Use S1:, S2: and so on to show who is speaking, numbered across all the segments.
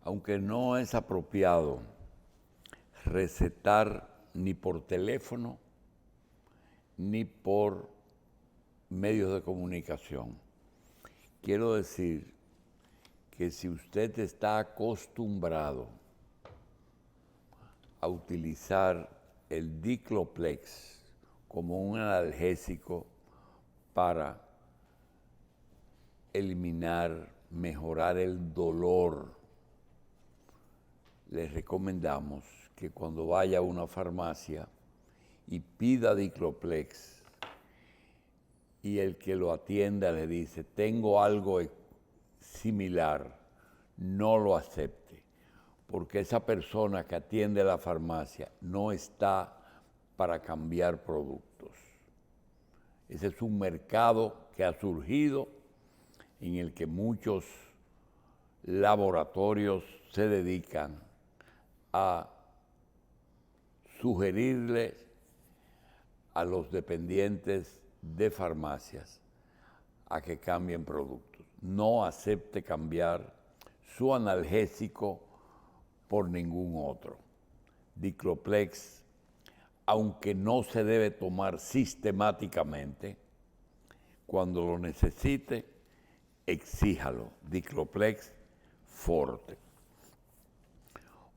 S1: aunque no es apropiado recetar ni por teléfono ni por medios de comunicación, quiero decir que si usted está acostumbrado a utilizar el Dicloflex como un analgésico para eliminar, mejorar el dolor, les recomendamos que cuando vaya a una farmacia y pida Dicloflex y el que lo atienda le dice, tengo algo similar, no lo acepte, porque esa persona que atiende la farmacia no está para cambiar productos. Ese es un mercado que ha surgido en el que muchos laboratorios se dedican a sugerirle a los dependientes de farmacias a que cambien productos. No acepte cambiar su analgésico por ningún otro. Dicloflex, aunque no se debe tomar sistemáticamente, cuando lo necesite, exíjalo. Dicloflex Forte.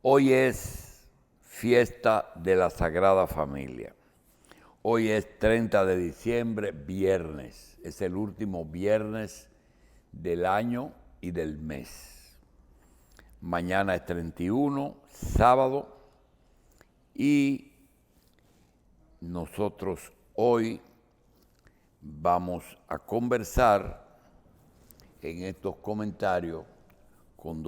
S1: Hoy es fiesta de la Sagrada Familia. Hoy es 30 de diciembre, viernes. Es el último viernes del año y del mes. Mañana es 31, sábado, y nosotros hoy vamos a conversar en estos comentarios con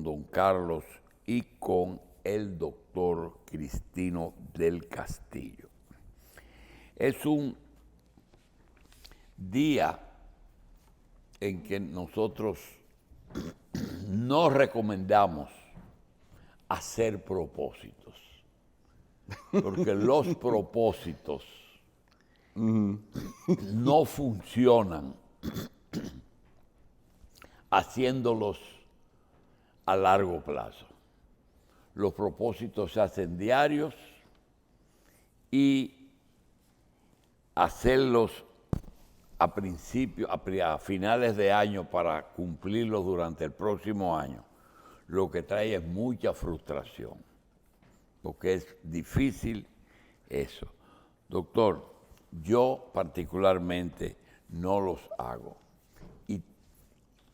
S1: don Carlos y con el doctor Cristino del Castillo. Es un día en que nosotros no recomendamos hacer propósitos, porque los propósitos no funcionan haciéndolos a largo plazo. Los propósitos se hacen diarios y hacerlos a finales de año para cumplirlos durante el próximo año, lo que trae es mucha frustración, porque es difícil eso. Doctor, yo particularmente no los hago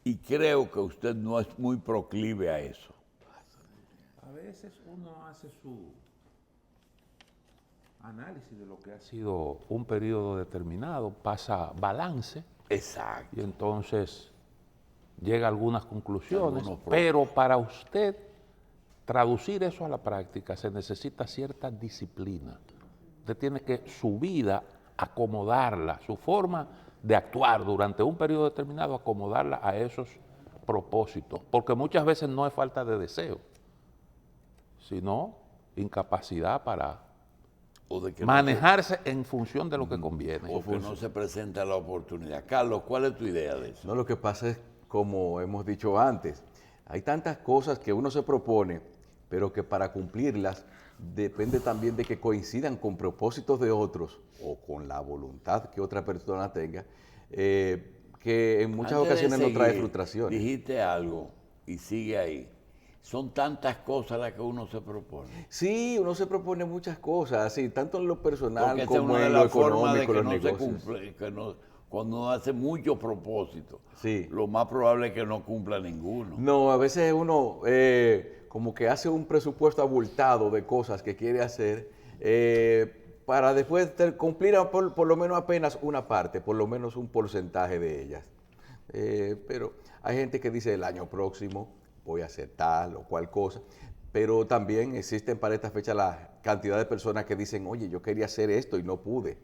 S1: y creo que usted no es muy proclive a eso.
S2: A veces uno hace su análisis de lo que ha sido un periodo determinado, pasa balance.
S1: Exacto.
S2: Y entonces llega a algunas conclusiones, pero para usted traducir eso a la práctica se necesita cierta disciplina. Usted tiene que su vida acomodarla, su forma de actuar durante un periodo determinado, acomodarla a esos propósitos, porque muchas veces no es falta de deseo, sino incapacidad para manejarse en función de lo que conviene.
S1: O que no se presenta la oportunidad. Carlos, ¿cuál es tu idea de eso?
S3: No, lo que pasa es, como hemos dicho antes, hay tantas cosas que uno se propone, pero que para cumplirlas depende también de que coincidan con propósitos de otros o con la voluntad que otra persona tenga, que en muchas ocasiones nos trae frustraciones.
S1: Dijiste algo y sigue ahí. Son tantas cosas las que uno se propone.
S3: Sí, uno se propone muchas cosas, así, tanto en lo personal
S1: Porque
S3: como
S1: esa es
S3: en
S1: una
S3: lo
S1: de las formas de
S3: económico,
S1: que
S3: los
S1: no se
S3: negocios.
S1: cumple, cuando uno hace muchos propósitos,
S3: Sí.
S1: lo más probable es que no cumpla ninguno.
S3: No, a veces uno como que hace un presupuesto abultado de cosas que quiere hacer para después cumplir por lo menos apenas una parte, por lo menos un porcentaje de ellas. Pero hay gente que dice el año próximo voy a hacer tal o cual cosa, pero también existen para esta fecha la cantidad de personas que dicen, oye, yo quería hacer esto y no pude.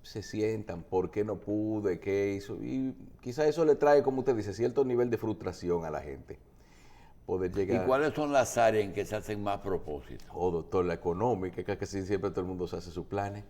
S3: Se sientan, ¿por qué no pude? ¿Qué hizo? Y quizá eso le trae, como usted dice, cierto nivel de frustración a la gente. Poder llegar.
S1: ¿Y cuáles son las áreas en que se hacen más propósitos?
S3: Oh, doctor, la económica, que casi siempre todo el mundo se hace sus planes.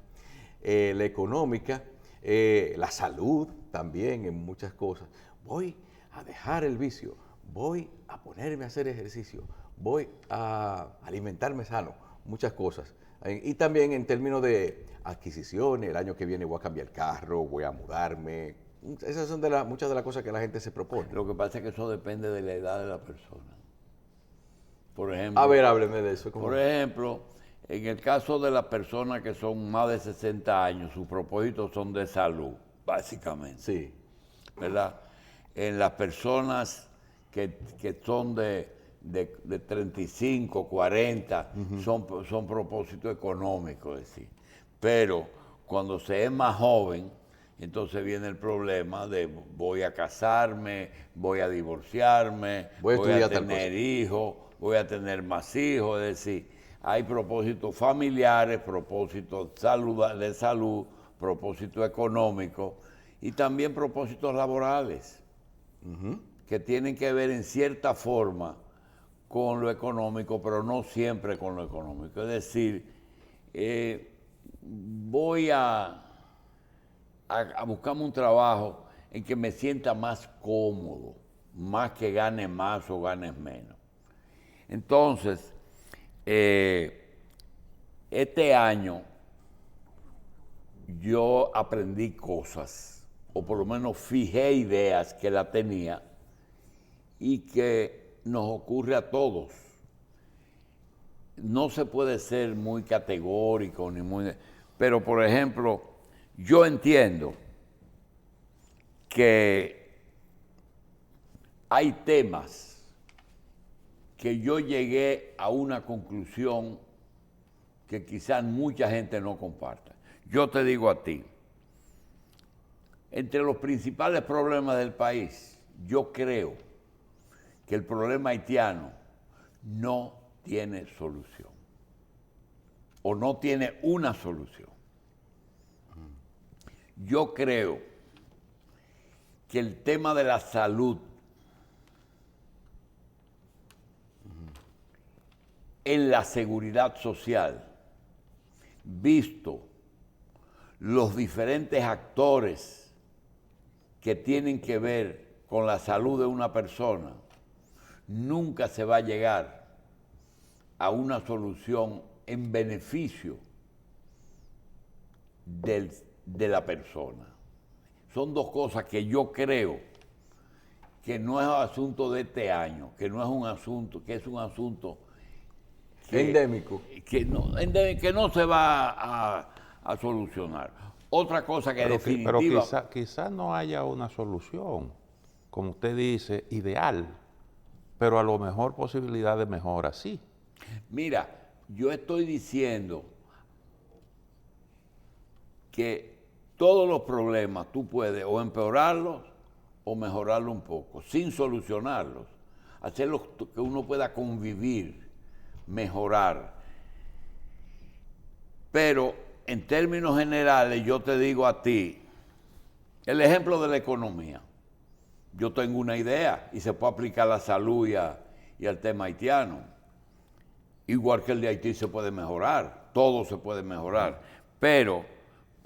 S3: La económica, la salud también en muchas cosas. Voy a dejar el vicio, voy a ponerme a hacer ejercicio, voy a alimentarme sano, muchas cosas. Y también en términos de adquisiciones, el año que viene voy a cambiar el carro, voy a mudarme. Esas son muchas de las cosas que la gente se propone.
S1: Lo que pasa es que eso depende de la edad de la persona. Por ejemplo,
S3: A ver, hábleme de eso.
S1: por ejemplo, en el caso de las personas que son más de 60 años, sus propósitos son de salud, básicamente.
S3: Sí.
S1: ¿Verdad? En las personas que son de 35, 40, son propósitos económicos, es decir. Pero cuando se es más joven, entonces viene el problema de voy a casarme, voy a divorciarme, voy a tener hijos, voy a tener más hijos, es decir, hay propósitos familiares, propósitos de salud, propósitos económicos y también propósitos laborales, que tienen que ver en cierta forma con lo económico, pero no siempre con lo económico. Es decir, voy a buscarme un trabajo en que me sienta más cómodo, más que gane más o gane menos. Entonces, este año yo aprendí cosas, o por lo menos fijé ideas que la tenía y que nos ocurre a todos. No se puede ser muy categórico ni muy... Pero, por ejemplo, yo entiendo que hay temas que yo llegué a una conclusión que quizás mucha gente no comparta. Yo te digo a ti, entre los principales problemas del país, yo creo que el problema haitiano no tiene solución, o no tiene una solución. Yo creo que el tema de la salud en la seguridad social, visto los diferentes actores que tienen que ver con la salud de una persona, nunca se va a llegar a una solución en beneficio de la persona. Son dos cosas que yo creo que no es asunto de este año, que no es un asunto, que es un asunto
S3: endémico.
S1: Que no se va a solucionar. Otra cosa que definitiva...
S2: Pero quizá no haya una solución, como usted dice, ideal, pero a lo mejor posibilidad de mejora, sí.
S1: Mira, yo estoy diciendo que todos los problemas tú puedes o empeorarlos o mejorarlos un poco, sin solucionarlos, hacerlos que uno pueda convivir, mejorar. Pero en términos generales yo te digo a ti, el ejemplo de la economía. Yo tengo una idea y se puede aplicar a la salud y al tema haitiano. Igual que el de Haití se puede mejorar, todo se puede mejorar, pero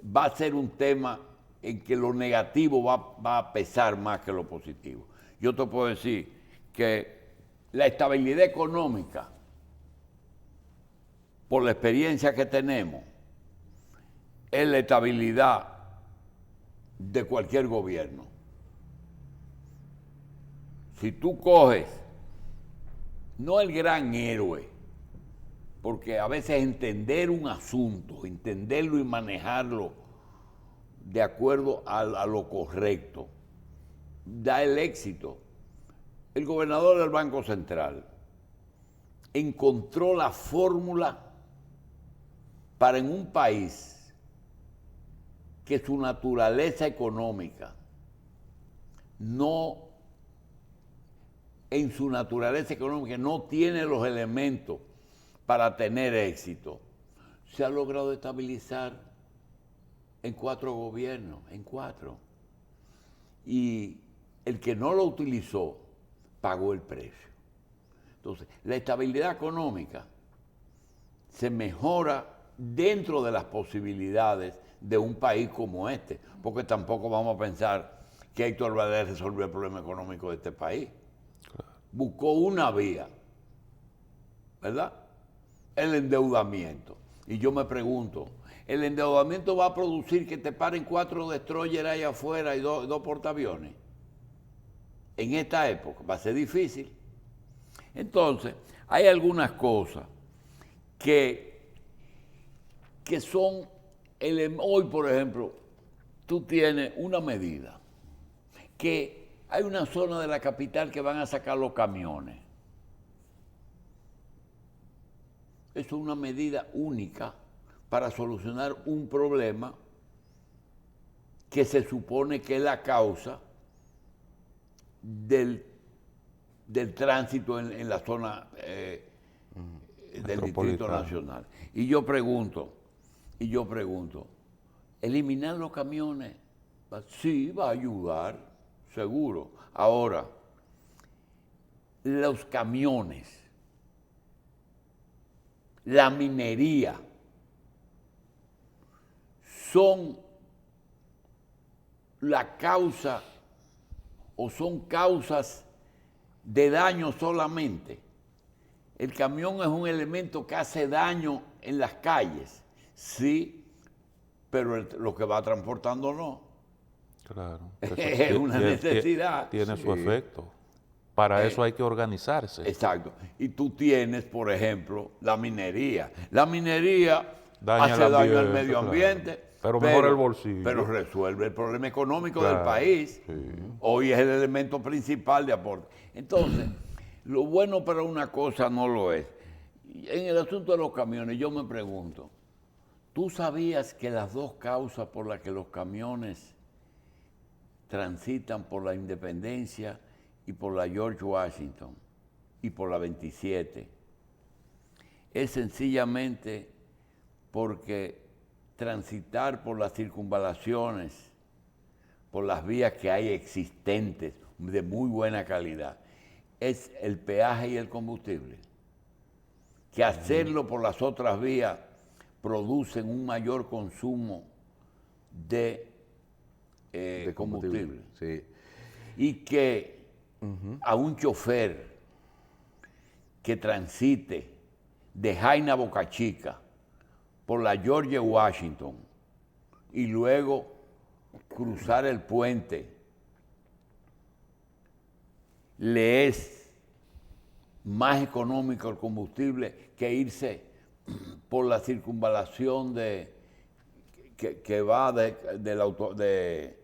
S1: va a ser un tema en que lo negativo va a pesar más que lo positivo. Yo te puedo decir que la estabilidad económica, por la experiencia que tenemos, es la estabilidad de cualquier gobierno. Si tú coges, no el gran héroe, porque a veces entender un asunto, entenderlo y manejarlo de acuerdo a lo correcto, da el éxito. El gobernador del Banco Central encontró la fórmula para en un país que su naturaleza económica en su naturaleza económica no tiene los elementos para tener éxito, se ha logrado estabilizar en 4 gobiernos, en 4. Y el que no lo utilizó pagó el precio. Entonces, la estabilidad económica se mejora dentro de las posibilidades de un país como este, porque tampoco vamos a pensar que Héctor Valer resolvió el problema económico de este país.
S2: Claro.
S1: buscó una vía, ¿verdad? El endeudamiento. Y yo me pregunto, ¿el endeudamiento va a producir que te paren 4 destroyers ahí afuera y dos portaaviones? En esta época va a ser difícil. Entonces, hay algunas cosas que son, hoy por ejemplo, tú tienes una medida, que hay una zona de la capital que van a sacar los camiones. Eso es una medida única para solucionar un problema que se supone que es la causa del tránsito en la zona del Distrito Nacional. Y yo pregunto, ¿eliminar los camiones? Sí, va a ayudar, seguro. Ahora, los camiones, la minería, son la causa o son causas de daño solamente. El camión es un elemento que hace daño en las calles, sí, pero lo que va transportando no.
S2: Claro.
S1: Es una necesidad.
S2: Tiene su efecto. Para eso hay que organizarse.
S1: Exacto. Y tú tienes, por ejemplo, la minería. La minería hace daño al medio ambiente.
S2: Claro. Pero mejor el bolsillo.
S1: Pero resuelve el problema económico del país. Sí. Hoy es el elemento principal de aporte. Entonces, lo bueno para una cosa no lo es. En el asunto de los camiones, yo me pregunto, ¿tú sabías que las dos causas por las que los camiones transitan por la Independencia y por la George Washington y por la 27 es sencillamente porque transitar por las circunvalaciones, por las vías que hay existentes de muy buena calidad, es el peaje y el combustible? Que hacerlo por las otras vías producen un mayor consumo de combustible.
S3: Sí.
S1: Y que a un chofer que transite de Jaina a Boca Chica por la George Washington y luego cruzar el puente le es más económico el combustible que irse por la circunvalación que va de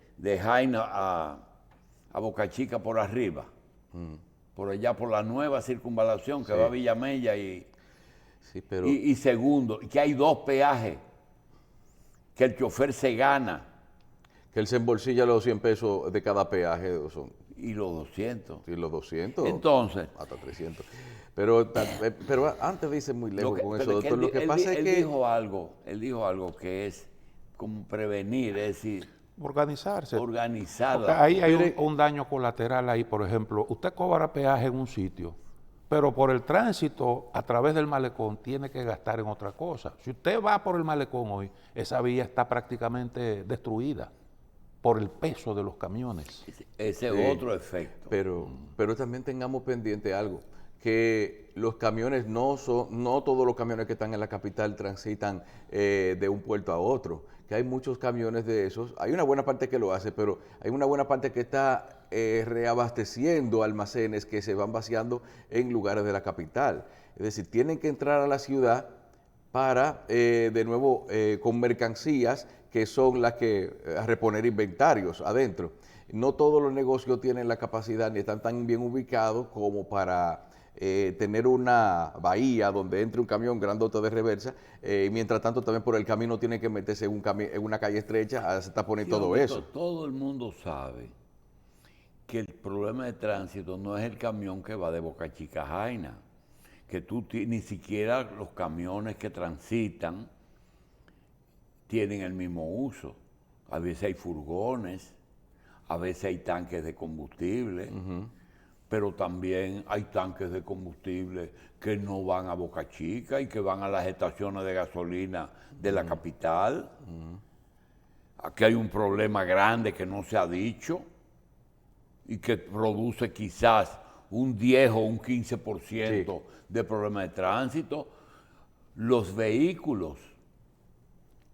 S1: Jaina a Boca Chica por arriba, por allá por la nueva circunvalación que va a Villamella y segundo, que hay 2 peajes, que el chofer se gana.
S3: Que él se embolsilla los 100 pesos de cada peaje.
S1: Y los 200.
S3: Y los 200.
S1: Entonces.
S3: Hasta 300. Pero antes de irse muy lejos con eso, doctor, lo que pasa es que...
S1: Él dijo algo que es como prevenir, es decir...
S2: Organizarse.
S1: Organizarla.
S2: Porque ahí hay un daño colateral ahí, por ejemplo, usted cobra peaje en un sitio, pero por el tránsito a través del malecón tiene que gastar en otra cosa. Si usted va por el malecón hoy, esa vía está prácticamente destruida por el peso de los camiones.
S1: Ese es otro efecto.
S3: Pero también tengamos pendiente algo, que los camiones no todos los camiones que están en la capital transitan de un puerto a otro, que hay muchos camiones de esos. Hay una buena parte que lo hace, pero hay una buena parte que está reabasteciendo almacenes que se van vaciando en lugares de la capital. Es decir, tienen que entrar a la ciudad para, de nuevo, con mercancías que son las que a reponer inventarios adentro. No todos los negocios tienen la capacidad ni están tan bien ubicados como para tener una bahía donde entre un camión grandote de reversa, y mientras tanto también por el camino tiene que meterse en una calle estrecha, se tapone todo eso.
S1: Todo el mundo sabe que el problema de tránsito no es el camión que va de Boca Chica a Jaina, que ni siquiera los camiones que transitan tienen el mismo uso. A veces hay furgones, a veces hay tanques de combustible, pero también hay tanques de combustible que no van a Boca Chica y que van a las estaciones de gasolina de la capital. Aquí hay un problema grande que no se ha dicho y que produce quizás un 10 o un 15%
S3: Sí.
S1: de problemas de tránsito. Los vehículos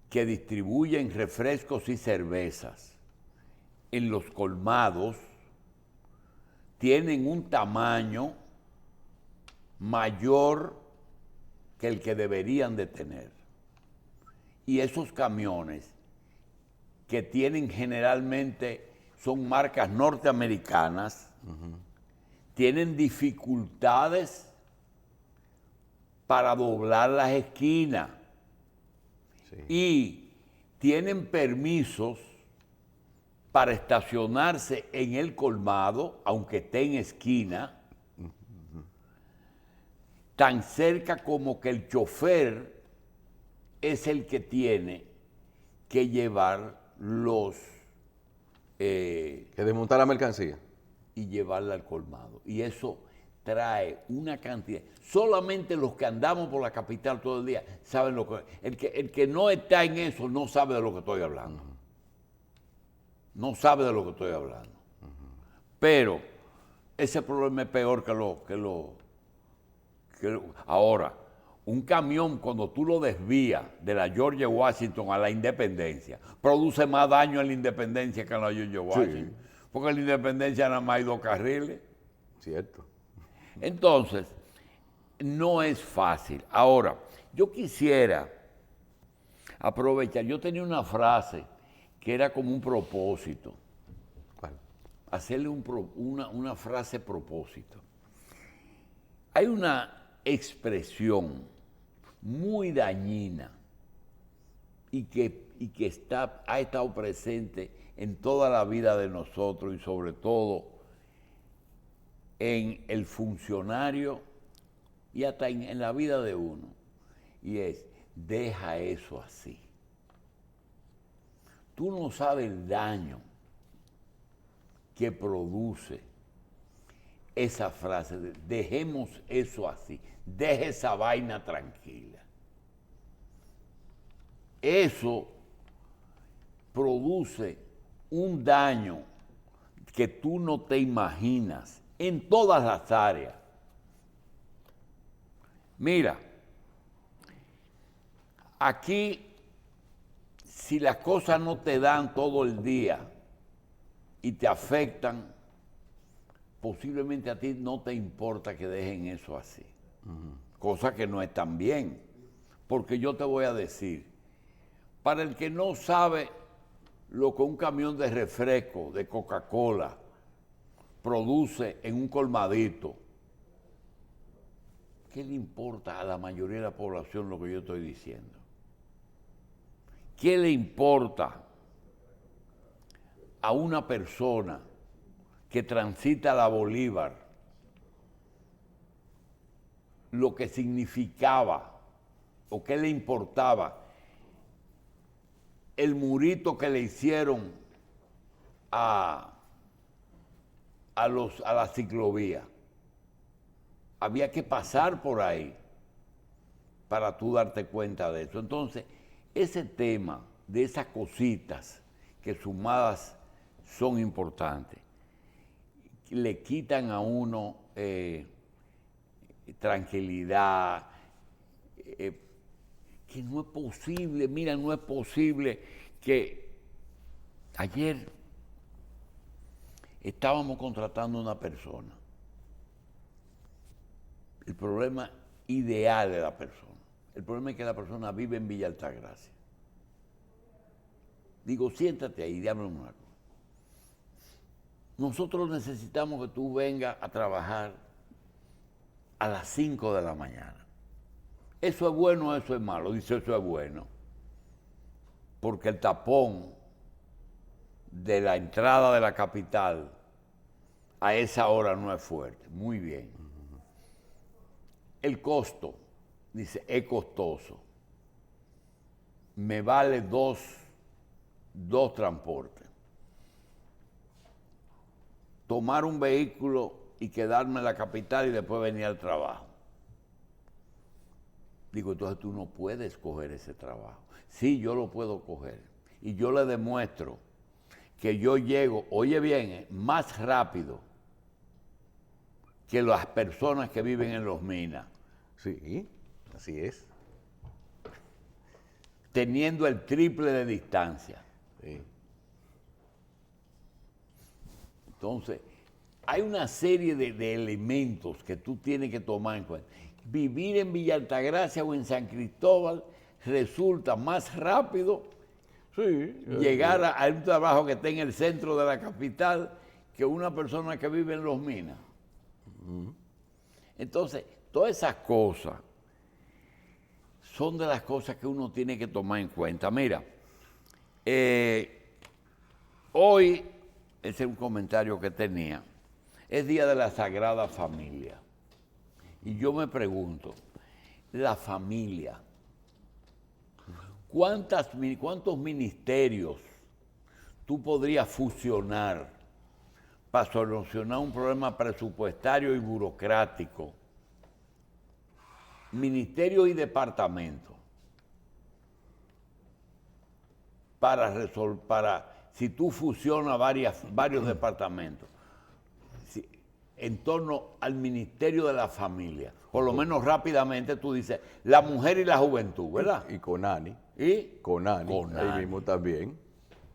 S1: que distribuyen refrescos y cervezas en los colmados tienen un tamaño mayor que el que deberían de tener. Y esos camiones que tienen generalmente, son marcas norteamericanas, tienen dificultades para doblar las esquinas.
S3: Sí.
S1: Y tienen permisos para estacionarse en el colmado, aunque esté en esquina, tan cerca como que el chofer es el que tiene que llevar los
S3: Que desmontar la mercancía.
S1: y llevarla al colmado. Y eso trae una cantidad. Solamente los que andamos por la capital todo el día saben lo que... El que no está en eso no sabe de lo que estoy hablando. No sabe de lo que estoy hablando. Pero ese problema es peor que lo... Ahora, un camión cuando tú lo desvías de la George Washington a la Independencia, produce más daño en la Independencia que en la George Washington. Porque en la Independencia nada más hay 2 carriles.
S3: Cierto.
S1: Entonces, no es fácil. Ahora, yo quisiera aprovechar, yo tenía una frase que era como un propósito,
S3: ¿Cuál?
S1: hacerle una frase propósito. Hay una expresión muy dañina y que ha estado presente en toda la vida de nosotros y sobre todo en el funcionario y hasta en la vida de uno. Y es, deja eso así. Tú no sabes el daño que produce esa frase de dejemos eso así, deje esa vaina tranquila. Eso produce un daño que tú no te imaginas en todas las áreas. Mira, aquí, si las cosas no te dan todo el día y te afectan, posiblemente a ti no te importa que dejen eso así. Cosa que no es tan bien. Porque yo te voy a decir, para el que no sabe lo que un camión de refresco, de Coca-Cola, produce en un colmadito, ¿qué le importa a la mayoría de la población lo que yo estoy diciendo? ¿Qué le importa a una persona que transita la Bolívar lo que significaba o qué le importaba el murito que le hicieron a la ciclovía? Había que pasar por ahí para tú darte cuenta de eso. Entonces, ese tema de esas cositas que sumadas son importantes, le quitan a uno tranquilidad, que no es posible, mira, no es posible que ayer estábamos contratando a una persona. El problema ideal de la persona. El problema es que la persona vive en Villa Altagracia. Digo, siéntate ahí y dame una cosa. Nosotros necesitamos que tú vengas a trabajar a las 5 de la mañana. ¿Eso es bueno o eso es malo? Dice, eso es bueno. Porque el tapón de la entrada de la capital a esa hora no es fuerte. Muy bien. El costo, dice, es costoso. Me vale dos transportes. Tomar un vehículo y quedarme en la capital y después venir al trabajo. Digo, entonces tú no puedes coger ese trabajo. Sí, yo lo puedo coger. Y yo le demuestro que yo llego, oye bien, más rápido que las personas que viven en Los Minas,
S3: Sí, así es.
S1: teniendo el triple de distancia.
S3: Sí.
S1: Entonces, hay una serie de elementos que tú tienes que tomar en cuenta. Vivir en Villa Altagracia o en San Cristóbal resulta más rápido llegar a un trabajo que esté en el centro de la capital que una persona que vive en Los Minas. Entonces, todas esas cosas son de las cosas que uno tiene que tomar en cuenta. Mira, hoy, ese es un comentario que tenía, es Día de la Sagrada Familia. Y yo me pregunto, la familia, ¿cuántos ministerios tú podrías fusionar para solucionar un problema presupuestario y burocrático? Ministerio y departamento. Si tú fusionas varios departamentos, en torno al Ministerio de la Familia, por lo menos rápidamente tú dices, la mujer y la juventud, ¿verdad?
S3: Y Conani.
S1: ¿Y?
S3: Conani,
S1: Conani.
S3: ahí mismo también.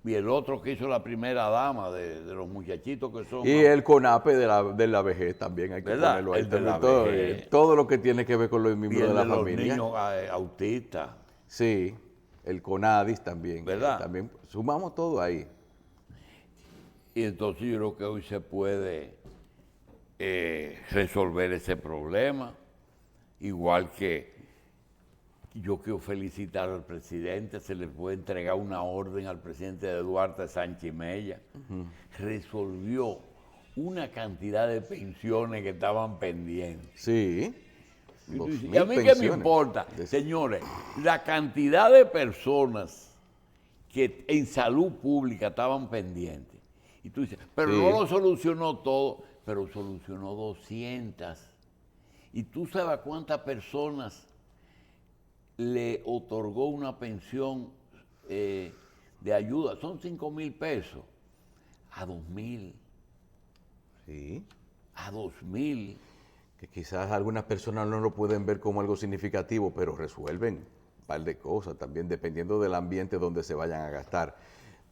S1: Y el otro que hizo la primera dama de los muchachitos que son...
S3: Y el CONAPE de la vejez también, hay que
S1: ¿Verdad?
S3: ponerlo ahí
S1: El de
S3: también.
S1: la
S3: Todo,
S1: vejez.
S3: todo lo que tiene que ver con los
S1: y
S3: miembros
S1: el
S3: de la
S1: de los
S3: familia.
S1: niños autistas.
S3: Sí, el CONADIS también.
S1: ¿Verdad?
S3: También sumamos todo ahí.
S1: Y entonces yo creo que hoy se puede resolver ese problema. Igual que yo quiero felicitar al presidente, se le puede entregar una orden al presidente de Duarte Sánchez Mella. Resolvió una cantidad de pensiones que estaban pendientes.
S3: Sí.
S1: Y tú dices,
S3: 2000
S1: ¿y a mí qué me
S3: pensiones.
S1: importa? Señores, la cantidad de personas que en salud pública estaban pendientes. Y tú dices, pero
S3: Sí.
S1: no lo solucionó todo, pero solucionó 200. Y tú sabes cuántas personas le otorgó una pensión de ayuda. Son 5,000 pesos. A 2,000.
S3: Sí.
S1: A 2,000.
S3: Que quizás algunas personas no lo pueden ver como algo significativo, pero resuelven un par de cosas también, dependiendo del ambiente donde se vayan a gastar.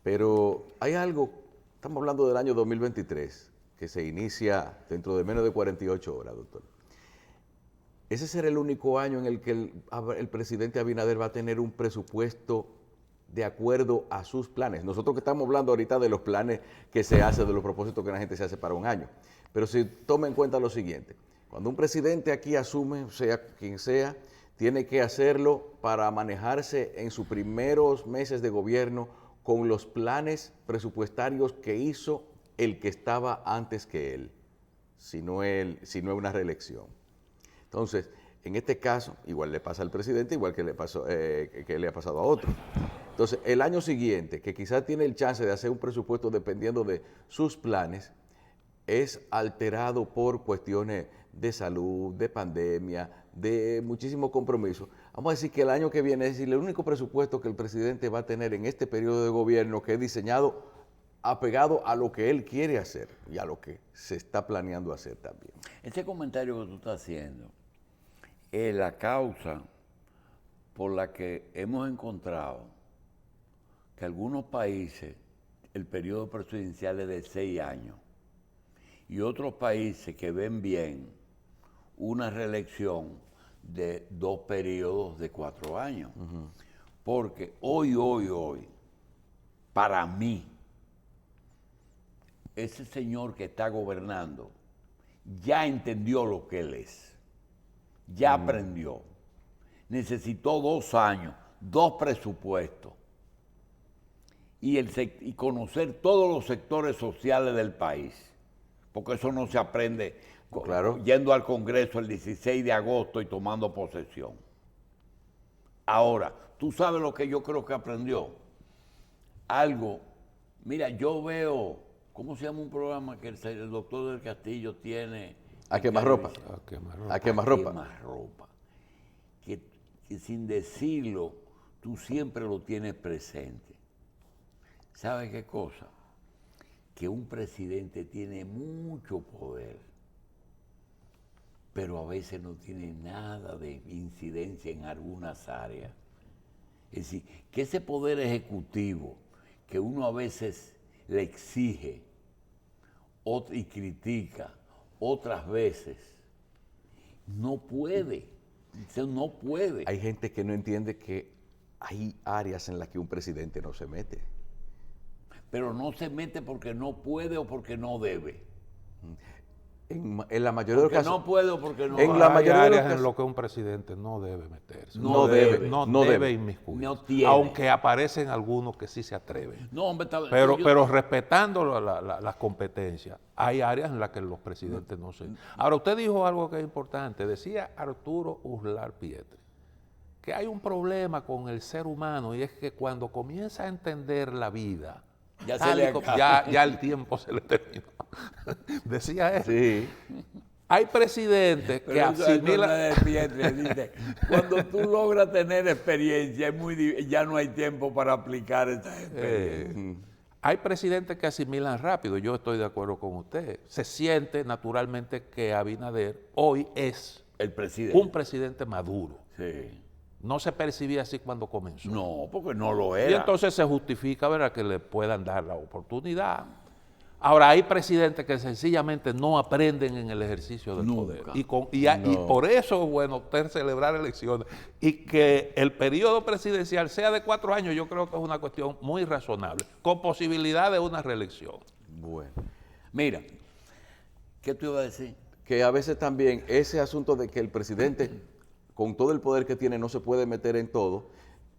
S3: Pero hay algo, estamos hablando del año 2023, que se inicia dentro de menos de 48 horas, doctor. Ese será el único año en el que el presidente Abinader va a tener un presupuesto de acuerdo a sus planes. Nosotros que estamos hablando ahorita de los planes que se hacen, de los propósitos que la gente se hace para un año. Pero si toma en cuenta lo siguiente, cuando un presidente aquí asume, sea quien sea, tiene que hacerlo para manejarse en sus primeros meses de gobierno con los planes presupuestarios que hizo el que estaba antes que él, si no es una reelección. Entonces, en este caso, igual le pasa al presidente, igual que le ha pasado a otros. Entonces, el año siguiente, que quizás tiene el chance de hacer un presupuesto dependiendo de sus planes, es alterado por cuestiones de salud, de pandemia, de muchísimos compromisos. Vamos a decir que el año que viene, es decir, el único presupuesto que el presidente va a tener en este periodo de gobierno que es diseñado apegado a lo que él quiere hacer y a lo que se está planeando hacer también.
S1: Este comentario que tú estás haciendo es la causa por la que hemos encontrado que algunos países el periodo presidencial es de 6 años y otros países que ven bien una reelección de 2 periodos de 4 años. Porque hoy, para mí, ese señor que está gobernando ya entendió lo que él es, ya aprendió. Necesitó 2 años, 2 presupuestos y conocer todos los sectores sociales del país, porque eso no se aprende yendo al Congreso el 16 de agosto y tomando posesión. Ahora, tú sabes lo que yo creo que aprendió. Algo, mira, yo veo, ¿cómo se llama un programa que el doctor del Castillo tiene?
S3: ¿A quemarropa? A quemarropa.
S1: Que sin decirlo, tú siempre lo tienes presente. ¿Sabes qué cosa? Que un presidente tiene mucho poder pero a veces no tiene nada de incidencia en algunas áreas. Es decir, que ese poder ejecutivo que uno a veces le exige y critica, otras veces no puede. No puede.
S3: Hay gente que no entiende que hay áreas en las que un presidente no se mete.
S1: Pero no se mete porque no puede o porque no debe.
S3: En la mayoría de los casos.
S1: No puede o porque no
S3: en
S1: debe.
S3: la
S2: Hay
S3: mayoría de los
S2: áreas en
S3: casos,
S2: lo que un presidente no debe meterse.
S3: No debe,
S2: No
S3: no
S2: debe
S3: debe.
S2: inmiscuirse.
S1: No tiene.
S2: Aunque aparecen algunos que sí se atreven.
S1: No, hombre,
S2: Pero respetando las competencias, hay áreas en las que los presidentes no se... Ahora, usted dijo algo que es importante. Decía Arturo Uslar Pietri que hay un problema con el ser humano y es que cuando comienza a entender la vida,
S1: Ya se le acaba.
S2: ya el tiempo se le terminó. Decía eso.
S3: sí,
S2: Hay presidentes que
S1: Pero eso no
S2: asimilan...
S1: es de Pietri, dice, cuando tú logras tener experiencia, ya no hay tiempo para aplicar esa experiencia.
S2: Hay presidentes que asimilan rápido, yo estoy de acuerdo con usted. Se siente naturalmente que Abinader hoy es
S1: El presidente.
S2: un presidente maduro.
S1: Sí.
S2: No se percibía así cuando comenzó.
S1: No, porque no lo era.
S2: Y entonces se justifica, ¿verdad?, que le puedan dar la oportunidad. Ahora, hay presidentes que sencillamente no aprenden en el ejercicio del poder. Y por eso, bueno, celebrar elecciones y que el periodo presidencial sea de 4 años, yo creo que es una cuestión muy razonable, con posibilidad de una reelección.
S3: bueno.
S1: Mira, ¿qué tú ibas a decir?
S3: Que a veces también ese asunto de que el presidente, con todo el poder que tiene, no se puede meter en todo,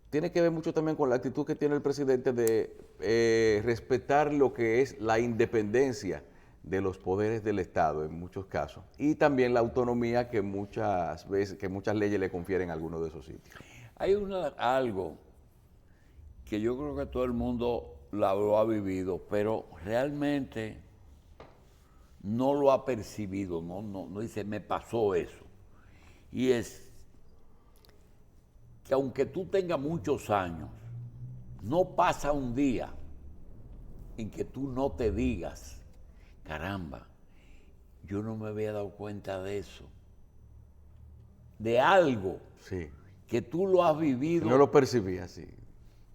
S3: tiene que ver mucho también con la actitud que tiene el presidente de respetar lo que es la independencia de los poderes del Estado en muchos casos y también la autonomía que muchas leyes le confieren a algunos de esos sitios.
S1: Hay algo que yo creo que todo el mundo lo ha vivido, pero realmente no lo ha percibido, no dice, me pasó eso. Y es que aunque tú tengas muchos años, no pasa un día en que tú no te digas, caramba, yo no me había dado cuenta de eso, de algo
S3: Sí.
S1: que tú lo has vivido.
S3: No lo percibía así.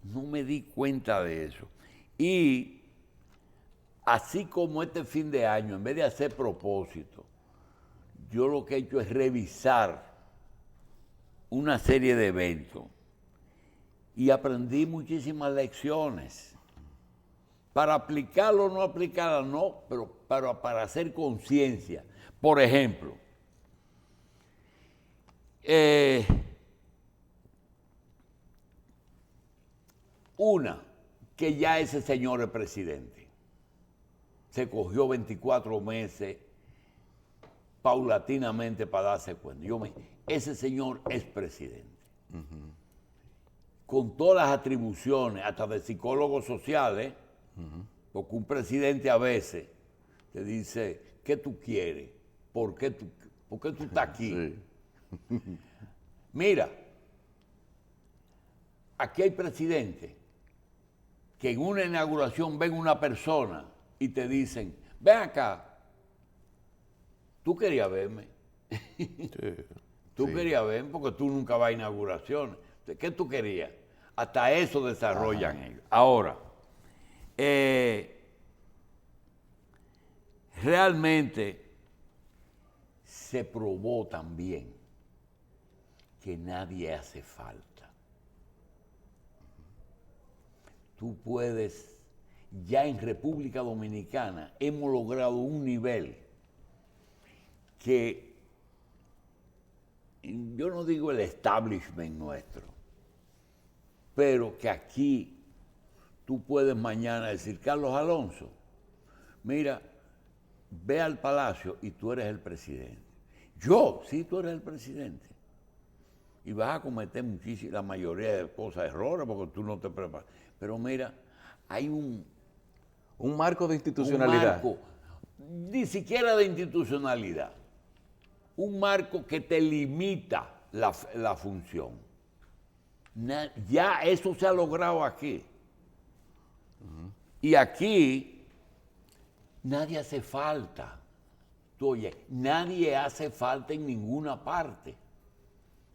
S1: No me di cuenta de eso. Y así como este fin de año, en vez de hacer propósito, yo lo que he hecho es revisar una serie de eventos y aprendí muchísimas lecciones. Para aplicarlo o no aplicarlo, no, pero para hacer conciencia. Por ejemplo, que ya ese señor es presidente. Se cogió 24 meses paulatinamente para darse cuenta. Ese señor es presidente. Con todas las atribuciones, hasta de psicólogos sociales, porque un presidente a veces te dice, ¿qué tú quieres? ¿Por qué tú estás aquí?
S3: Sí.
S1: Mira, aquí hay presidentes que en una inauguración ven una persona y te dicen, ven acá, tú querías verme. Tú querías verme porque tú nunca vas a inauguraciones. ¿Qué tú querías? Hasta eso desarrollan ellos. Ahora, realmente se probó también que nadie hace falta. Tú puedes, ya en República Dominicana hemos logrado un nivel que, yo no digo el establishment nuestro, pero que aquí tú puedes mañana decir, Carlos Alonso, mira, ve al Palacio y tú eres el presidente. Sí, tú eres el presidente. Y vas a cometer la mayoría de cosas, errores, porque tú no te preparas. Pero mira, hay un
S3: marco de institucionalidad.
S1: Un marco, ni siquiera de institucionalidad. Un marco que te limita la función. Ya eso se ha logrado aquí. Y aquí nadie hace falta. Oye, nadie hace falta en ninguna parte.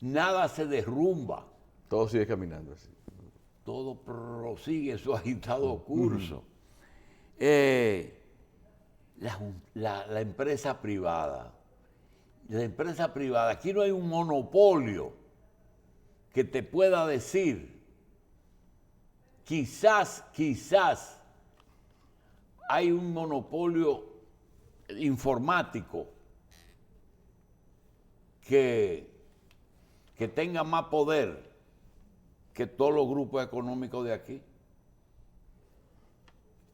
S1: Nada se derrumba.
S3: Todo sigue caminando así.
S1: Todo prosigue su agitado curso. La empresa privada. La empresa privada, aquí no hay un monopolio que te pueda decir, quizás hay un monopolio informático que tenga más poder que todos los grupos económicos de aquí.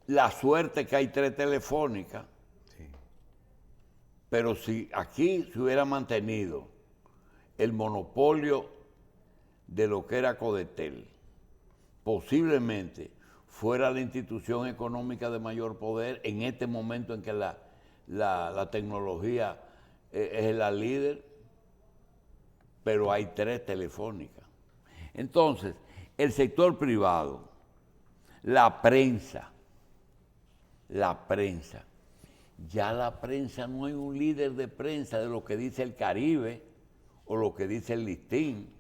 S1: La suerte que hay 3 telefónicas,
S3: Sí.
S1: pero si aquí se hubiera mantenido el monopolio de lo que era Codetel, posiblemente fuera la institución económica de mayor poder en este momento en que la tecnología es la líder, pero hay 3 telefónicas. Entonces, el sector privado, la prensa, ya la prensa no hay un líder de prensa de lo que dice el Caribe o lo que dice el Listín.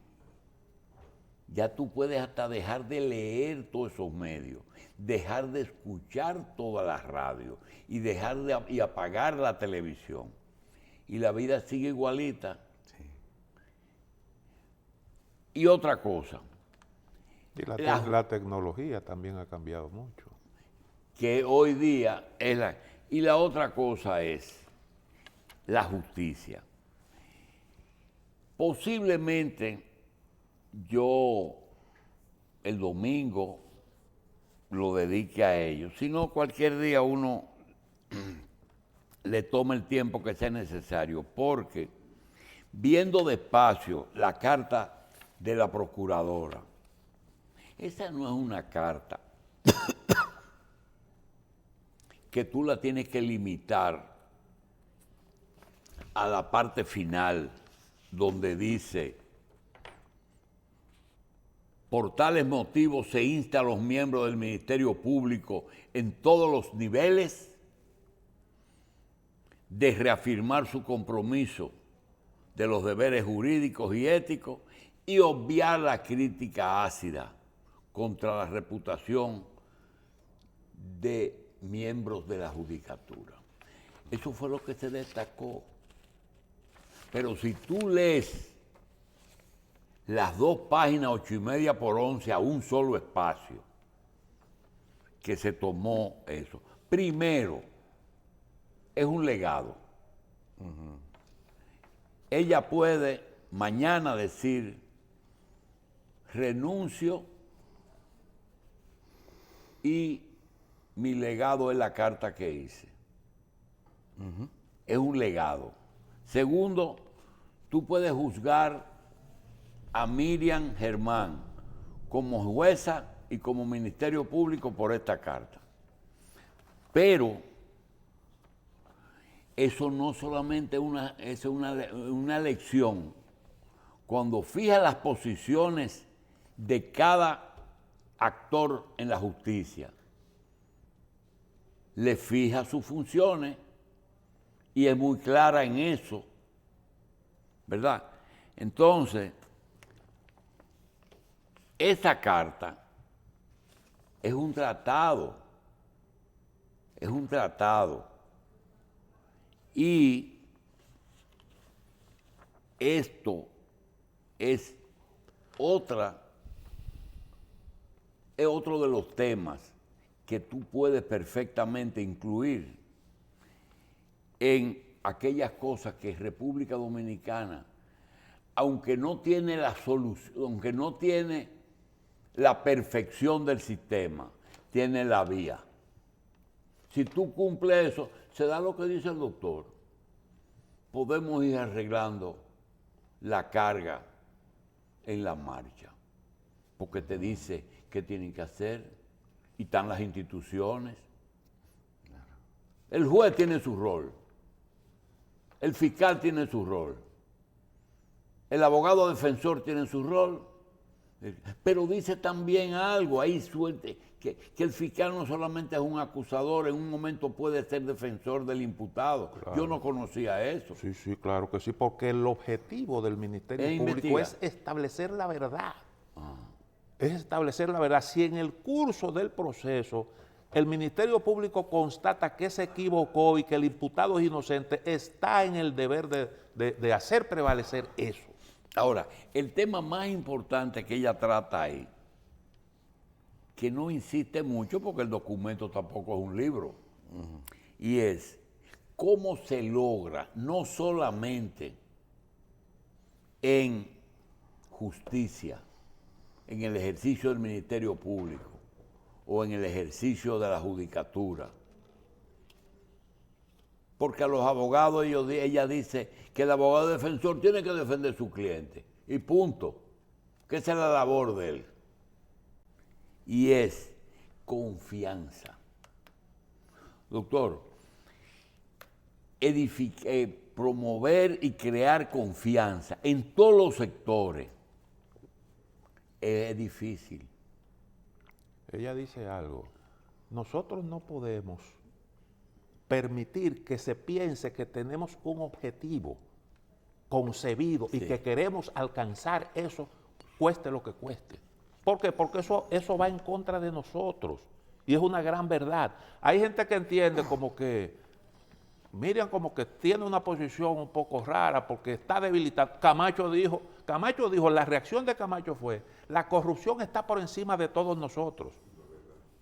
S1: Ya tú puedes hasta dejar de leer todos esos medios, dejar de escuchar todas las radios y apagar la televisión. Y la vida sigue igualita.
S3: Sí.
S1: Y otra cosa.
S2: Y la tecnología también ha cambiado mucho.
S1: Que hoy día es la... Y la otra cosa es la justicia. Posiblemente yo el domingo lo dedique a ello, si no cualquier día uno le toma el tiempo que sea necesario, porque viendo despacio la carta de la procuradora, esa no es una carta que tú la tienes que limitar a la parte final donde dice: por tales motivos se insta a los miembros del Ministerio Público en todos los niveles de reafirmar su compromiso de los deberes jurídicos y éticos y obviar la crítica ácida contra la reputación de miembros de la judicatura. Eso fue lo que se destacó. Pero si tú lees las 2 páginas 8:30 x 11 a un solo espacio, que se tomó eso. Primero, es un legado. Ella puede mañana decir: renuncio y mi legado es la carta que hice. Es un legado. Segundo, tú puedes juzgar a Miriam Germán como jueza y como Ministerio Público por esta carta. Pero eso no solamente es una lección. Cuando fija las posiciones de cada actor en la justicia, le fija sus funciones y es muy clara en eso, ¿verdad? Entonces, esa carta es un tratado, y esto es otro de los temas que tú puedes perfectamente incluir en aquellas cosas que República Dominicana, aunque no tiene la solución, aunque no tiene la perfección del sistema, tiene la vía. Si tú cumples eso, se da lo que dice el doctor. Podemos ir arreglando la carga en la marcha, porque te dice qué tienen que hacer y están las instituciones. El juez tiene su rol, el fiscal tiene su rol, el abogado defensor tiene su rol, Pero dice también algo, ahí suerte, que el fiscal no solamente es un acusador, en un momento puede ser defensor del imputado.
S2: Claro.
S1: Yo no conocía eso.
S2: Sí, sí, claro que sí, porque el objetivo del Ministerio Público es establecer la verdad. Es establecer la verdad. Si en el curso del proceso el Ministerio Público constata que se equivocó y que el imputado es inocente, está en el deber de hacer prevalecer eso.
S1: Ahora, el tema más importante que ella trata ahí, que no insiste mucho porque el documento tampoco es un libro, y es cómo se logra, no solamente en justicia, en el ejercicio del Ministerio Público o en el ejercicio de la judicatura, porque a los abogados ella dice que el abogado defensor tiene que defender a su cliente, y punto, que esa es la labor de él. Y es confianza. Doctor, promover y crear confianza en todos los sectores es difícil.
S2: Ella dice algo, nosotros no podemos permitir que se piense que tenemos un objetivo concebido y que queremos alcanzar eso, cueste lo que cueste. ¿Por qué? Porque eso va en contra de nosotros y es una gran verdad. Hay gente que entiende como que Miriam como que tiene una posición un poco rara porque está debilitada. Camacho dijo, la reacción de Camacho fue, la corrupción está por encima de todos nosotros.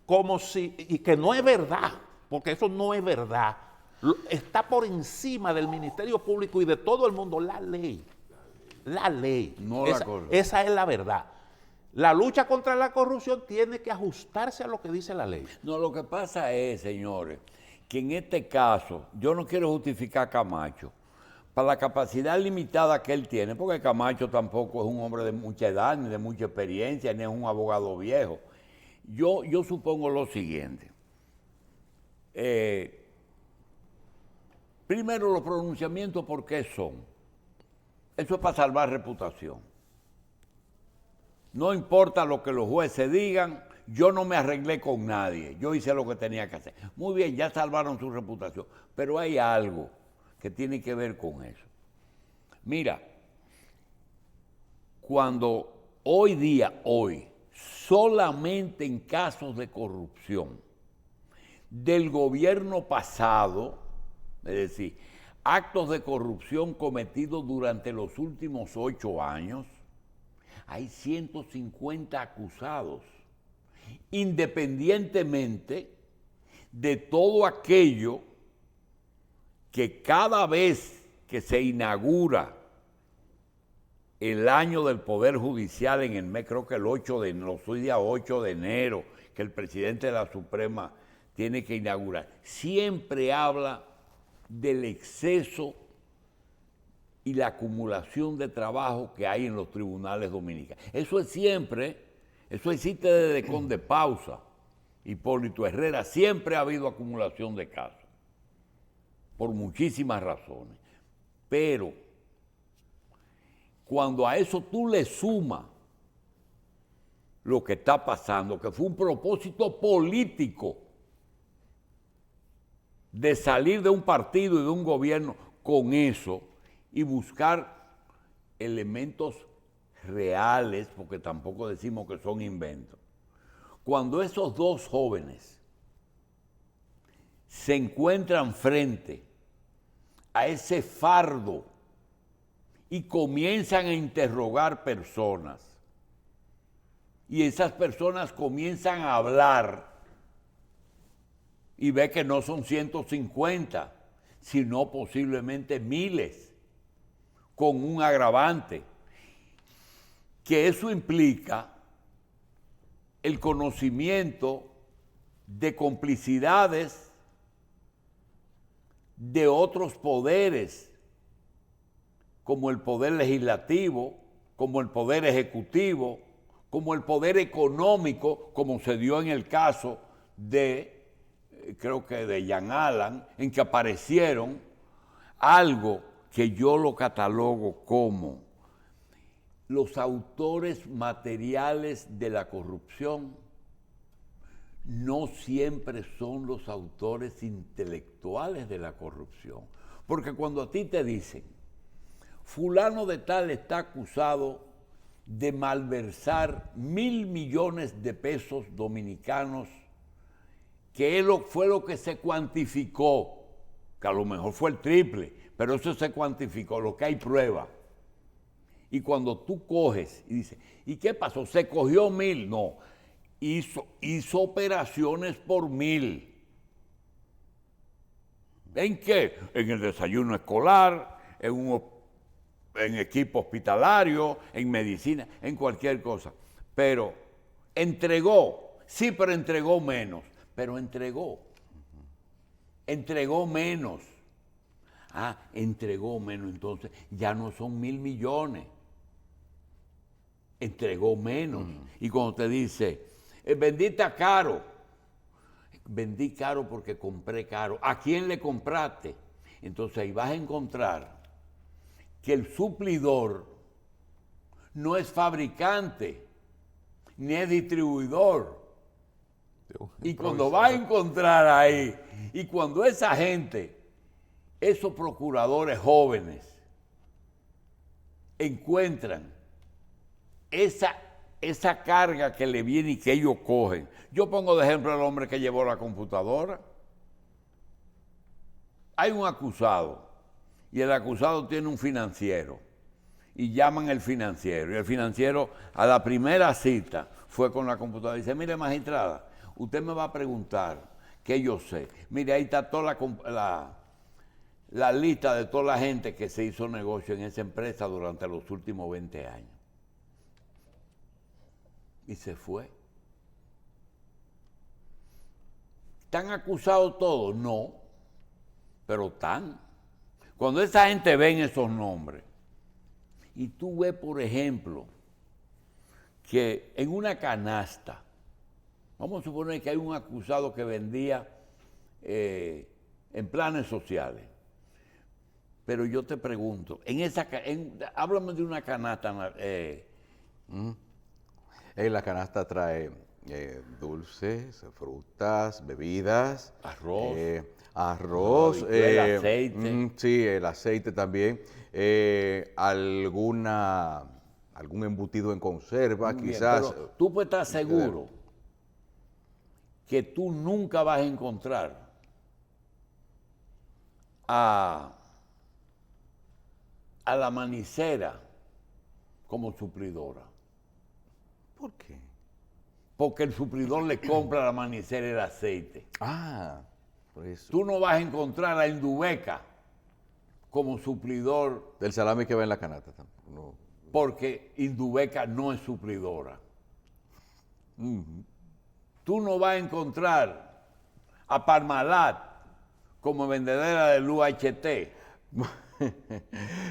S2: Como si, y que no es verdad, porque eso no es verdad. Está por encima del Ministerio Público y de todo el mundo la ley. La ley.
S1: No
S2: esa es la verdad. La lucha contra la corrupción tiene que ajustarse a lo que dice la ley.
S1: No, lo que pasa es, señores, que en este caso, yo no quiero justificar a Camacho, para la capacidad limitada que él tiene, porque Camacho tampoco es un hombre de mucha edad, ni de mucha experiencia, ni es un abogado viejo. Yo supongo lo siguiente. Primero, los pronunciamientos, ¿por qué son? Eso es para salvar reputación. No importa lo que los jueces digan, yo no me arreglé con nadie, yo hice lo que tenía que hacer. Muy bien, ya salvaron su reputación, pero hay algo que tiene que ver con eso. Mira, cuando hoy, solamente en casos de corrupción del gobierno pasado, es decir, actos de corrupción cometidos durante los últimos 8 años, hay 150 acusados, independientemente de todo aquello que cada vez que se inaugura el año del Poder Judicial en el mes, creo que los 8 de enero, que el presidente de la Suprema tiene que inaugurar, siempre habla del exceso y la acumulación de trabajo que hay en los tribunales dominicanos. Eso es siempre, eso existe desde Conde Pausa, Hipólito Herrera, siempre ha habido acumulación de casos, por muchísimas razones. Pero cuando a eso tú le sumas lo que está pasando, que fue un propósito político de salir de un partido y de un gobierno con eso, y buscar elementos reales, porque tampoco decimos que son inventos. Cuando esos dos jóvenes se encuentran frente a ese fardo y comienzan a interrogar personas, y esas personas comienzan a hablar, y ve que no son 150, sino posiblemente miles, con un agravante, que eso implica el conocimiento de complicidades de otros poderes, como el poder legislativo, como el poder ejecutivo, como el poder económico, como se dio en el caso de, creo que de Jean Alain, en que aparecieron algo que yo lo catalogo como los autores materiales de la corrupción no siempre son los autores intelectuales de la corrupción. Porque cuando a ti te dicen, fulano de tal está acusado de malversar 1.000 millones de pesos dominicanos, que fue lo que se cuantificó, que a lo mejor fue el triple, pero eso se cuantificó, lo que hay prueba. Y cuando tú coges y dices, ¿y qué pasó? ¿Se cogió 1.000? No, hizo operaciones por 1.000. ¿En qué? En el desayuno escolar, en equipo hospitalario, en medicina, en cualquier cosa. Pero entregó, sí, pero entregó menos. Pero entregó menos. Entregó menos, entonces ya no son 1.000 millones. Entregó menos. Y cuando te dice, vendiste caro, vendí caro porque compré caro. ¿A quién le compraste? Entonces ahí vas a encontrar que el suplidor no es fabricante, ni es distribuidor. Y cuando vas a encontrar ahí, y cuando esa gente, esos procuradores jóvenes, encuentran esa carga que le viene y que ellos cogen. Yo pongo de ejemplo al hombre que llevó la computadora. Hay un acusado y el acusado tiene un financiero y llaman al financiero y el financiero a la primera cita fue con la computadora y dice, mire magistrada, usted me va a preguntar qué yo sé. Mire, ahí está toda la lista de toda la gente que se hizo negocio en esa empresa durante los últimos 20 años. Y se fue. ¿Están acusados todos? No, pero están. Cuando esa gente ve esos nombres, y tú ves, por ejemplo, que en una canasta, vamos a suponer que hay un acusado que vendía en planes sociales, pero yo te pregunto, háblame de una canasta.
S3: La canasta trae dulces, frutas, bebidas, arroz,
S1: el aceite.
S3: Sí, el aceite también, algún embutido en conserva,
S1: Bien,
S3: quizás.
S1: pero tú puedes estar seguro que tú nunca vas a encontrar a la manicera como suplidora.
S3: ¿Por qué?
S1: Porque el suplidor le compra a la manicera el aceite.
S3: Por eso.
S1: Tú no vas a encontrar a Indubeca como suplidor.
S3: Del salami que va en la canasta también. No.
S1: Porque Indubeca no es suplidora. Tú no vas a encontrar a Parmalat como vendedora del UHT.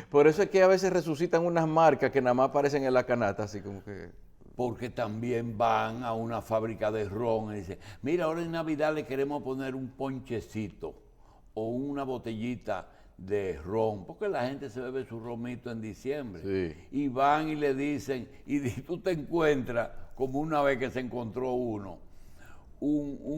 S3: Por eso es que a veces resucitan unas marcas que nada más aparecen en la canasta, así como que...
S1: Porque también van a una fábrica de ron y dicen, mira, ahora en Navidad le queremos poner un ponchecito o una botellita de ron, porque la gente se bebe su romito en diciembre.
S3: Sí.
S1: Y van y le dicen, y tú te encuentras, como una vez que se encontró un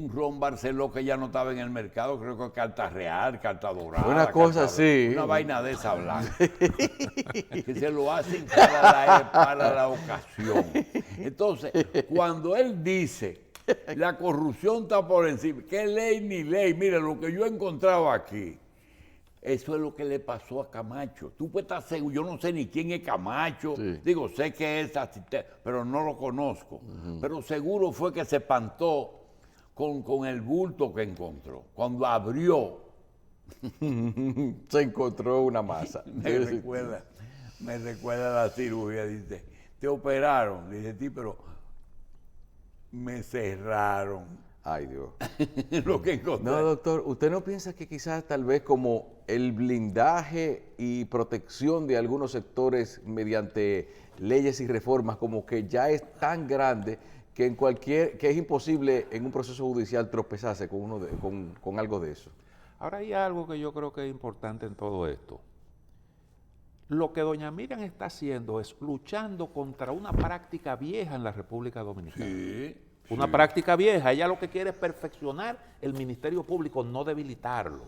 S1: ron Barceló que ya no estaba en el mercado, creo que Carta Real, Carta Dorada.
S3: Una cosa así.
S1: Una vaina de esa blanca. Que se lo hacen para la ocasión. Entonces, cuando él dice, la corrupción está por encima, ¿qué ley ni ley? Mira, lo que yo he encontrado aquí, eso es lo que le pasó a Camacho. Tú puedes estar seguro, yo no sé ni quién es Camacho,
S3: sí.
S1: Digo, sé que es asistente, pero no lo conozco. Pero seguro fue que se espantó con el bulto que encontró. Cuando abrió,
S3: se encontró una masa.
S1: me recuerda la cirugía, dice, te operaron, dice, sí, pero me cerraron.
S3: Ay, Dios.
S1: Lo que encontré.
S3: No, doctor, ¿usted no piensa que quizás tal vez como el blindaje y protección de algunos sectores mediante leyes y reformas como que ya es tan grande que que es imposible en un proceso judicial tropezarse con algo de eso?
S2: Ahora hay algo que yo creo que es importante en todo esto. Lo que doña Miriam está haciendo es luchando contra una práctica vieja en la República Dominicana.
S1: Sí,
S2: Una práctica vieja. Ella lo que quiere es perfeccionar el Ministerio Público, no debilitarlo.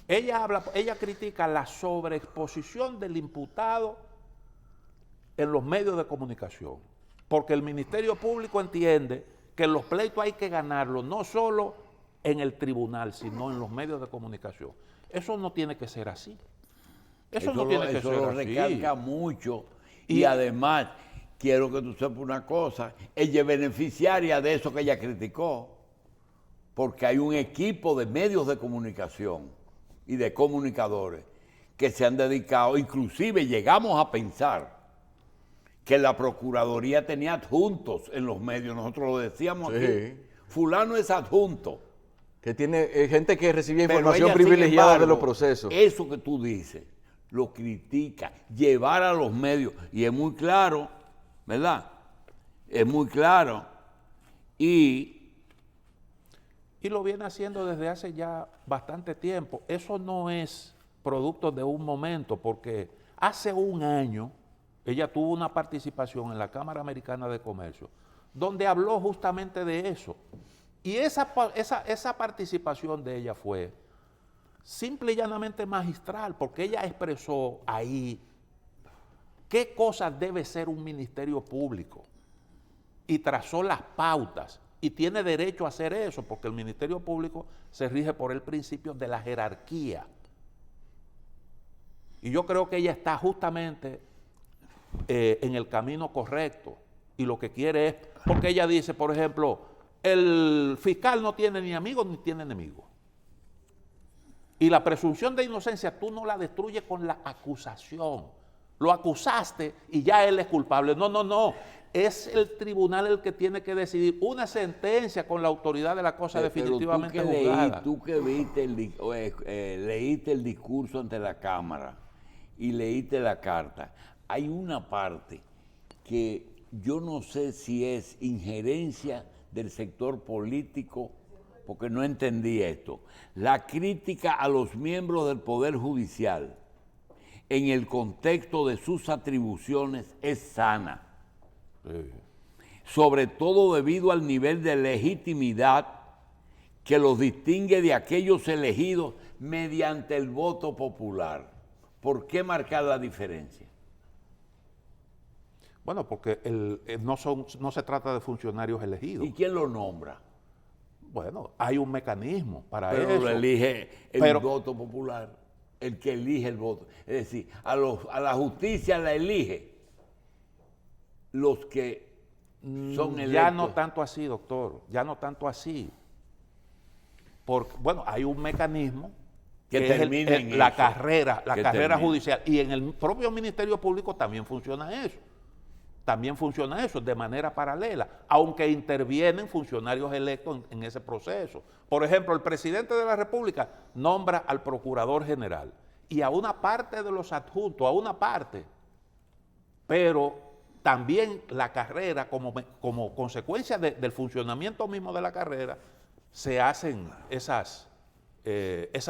S2: Ella critica la sobreexposición del imputado en los medios de comunicación, porque el Ministerio Público entiende que los pleitos hay que ganarlos no solo en el tribunal, sino en los medios de comunicación. Eso no tiene que ser así. Eso no tiene que ser
S1: lo
S2: así.
S1: recalca mucho y además quiero que tú sepas una cosa, ella es beneficiaria de eso que ella criticó, porque hay un equipo de medios de comunicación y de comunicadores que se han dedicado, inclusive llegamos a pensar que la Procuraduría tenía adjuntos en los medios, nosotros lo decíamos aquí, fulano es adjunto.
S3: Que tiene gente que recibía
S1: Pero
S3: información
S1: ella,
S3: privilegiada
S1: sin embargo,
S3: de los procesos.
S1: Eso que tú dices, lo critica, llevar a los medios, y es muy claro, ¿verdad? Es muy claro. Y
S2: lo viene haciendo desde hace ya bastante tiempo. Eso no es producto de un momento, porque hace un año ella tuvo una participación en la Cámara Americana de Comercio, donde habló justamente de eso. Y esa participación de ella fue simple y llanamente magistral, porque ella expresó ahí qué cosas debe ser un ministerio público y trazó las pautas, y tiene derecho a hacer eso, porque el ministerio público se rige por el principio de la jerarquía. Y yo creo que ella está justamente en el camino correcto, y lo que quiere es, porque ella dice, por ejemplo, el fiscal no tiene ni amigos ni tiene enemigos. Y la presunción de inocencia tú no la destruyes con la acusación. Lo acusaste y ya él es culpable. No, no, no. Es el tribunal el que tiene que decidir una sentencia con la autoridad de la cosa definitivamente juzgada.
S1: Tú que viste leíste el discurso ante la Cámara y leíste la carta, hay una parte que yo no sé si es injerencia del sector político, porque no entendí esto. La crítica a los miembros del Poder Judicial en el contexto de sus atribuciones es sana. Sobre todo debido al nivel de legitimidad que los distingue de aquellos elegidos mediante el voto popular. ¿Por qué marcar la diferencia?
S2: Bueno, porque no se trata de funcionarios elegidos.
S1: ¿Y quién lo nombra?
S2: Bueno, hay un mecanismo para
S1: Pero
S2: eso.
S1: lo elige el voto popular, el que elige el voto. Es decir, a la justicia la elige los que son electos.
S2: Ya no tanto así, doctor, ya no tanto así. Porque, bueno, hay un mecanismo
S1: que termine en
S2: la
S1: eso.
S2: carrera judicial. Y en el propio Ministerio Público también funciona eso. También funciona eso de manera paralela, aunque intervienen funcionarios electos en ese proceso. Por ejemplo, el presidente de la República nombra al procurador general y a una parte de los adjuntos, a una parte, pero también la carrera, como consecuencia del funcionamiento mismo de la carrera, se hacen esas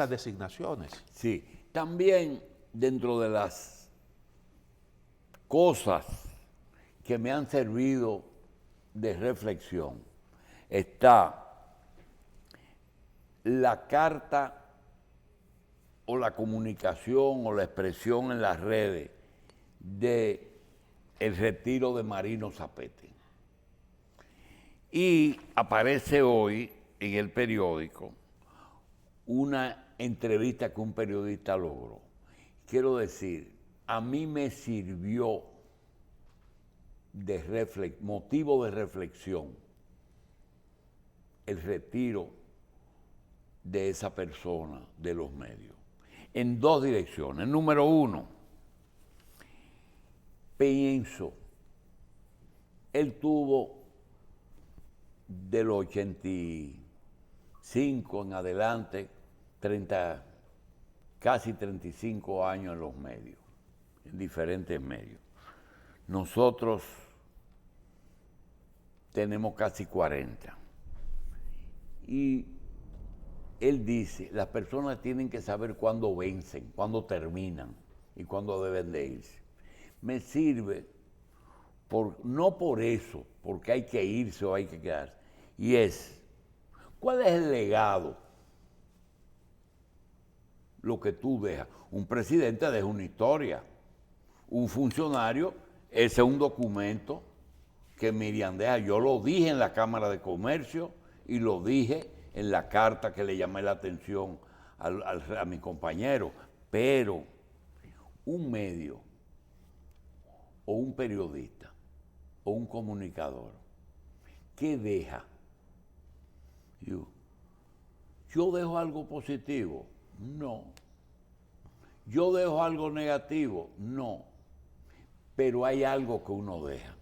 S2: designaciones.
S1: Sí, también dentro de las cosas que me han servido de reflexión está la carta o la comunicación o la expresión en las redes de el retiro de Marino Zapete. Y aparece hoy en el periódico una entrevista que un periodista logró. Quiero decir, a mí me sirvió motivo de reflexión el retiro de esa persona de los medios, en dos direcciones. Número uno, pienso, él tuvo de los 85 en adelante, casi 35 años en los medios, en diferentes medios. Nosotros tenemos casi 40. Y él dice, las personas tienen que saber cuándo vencen, cuándo terminan. y cuándo deben de irse. Me sirve, no por eso, porque hay que irse o hay que quedarse, y es, ¿cuál es el legado? Lo que tú dejas. Un presidente deja una historia, un funcionario, ese es un documento que Miriam deja. Yo lo dije en la Cámara de Comercio y lo dije en la carta que le llamé la atención a mi compañero, pero un medio o un periodista o un comunicador, ¿qué deja? ¿Yo dejo algo positivo? No. ¿Yo dejo algo negativo? No. Pero hay algo que uno deja,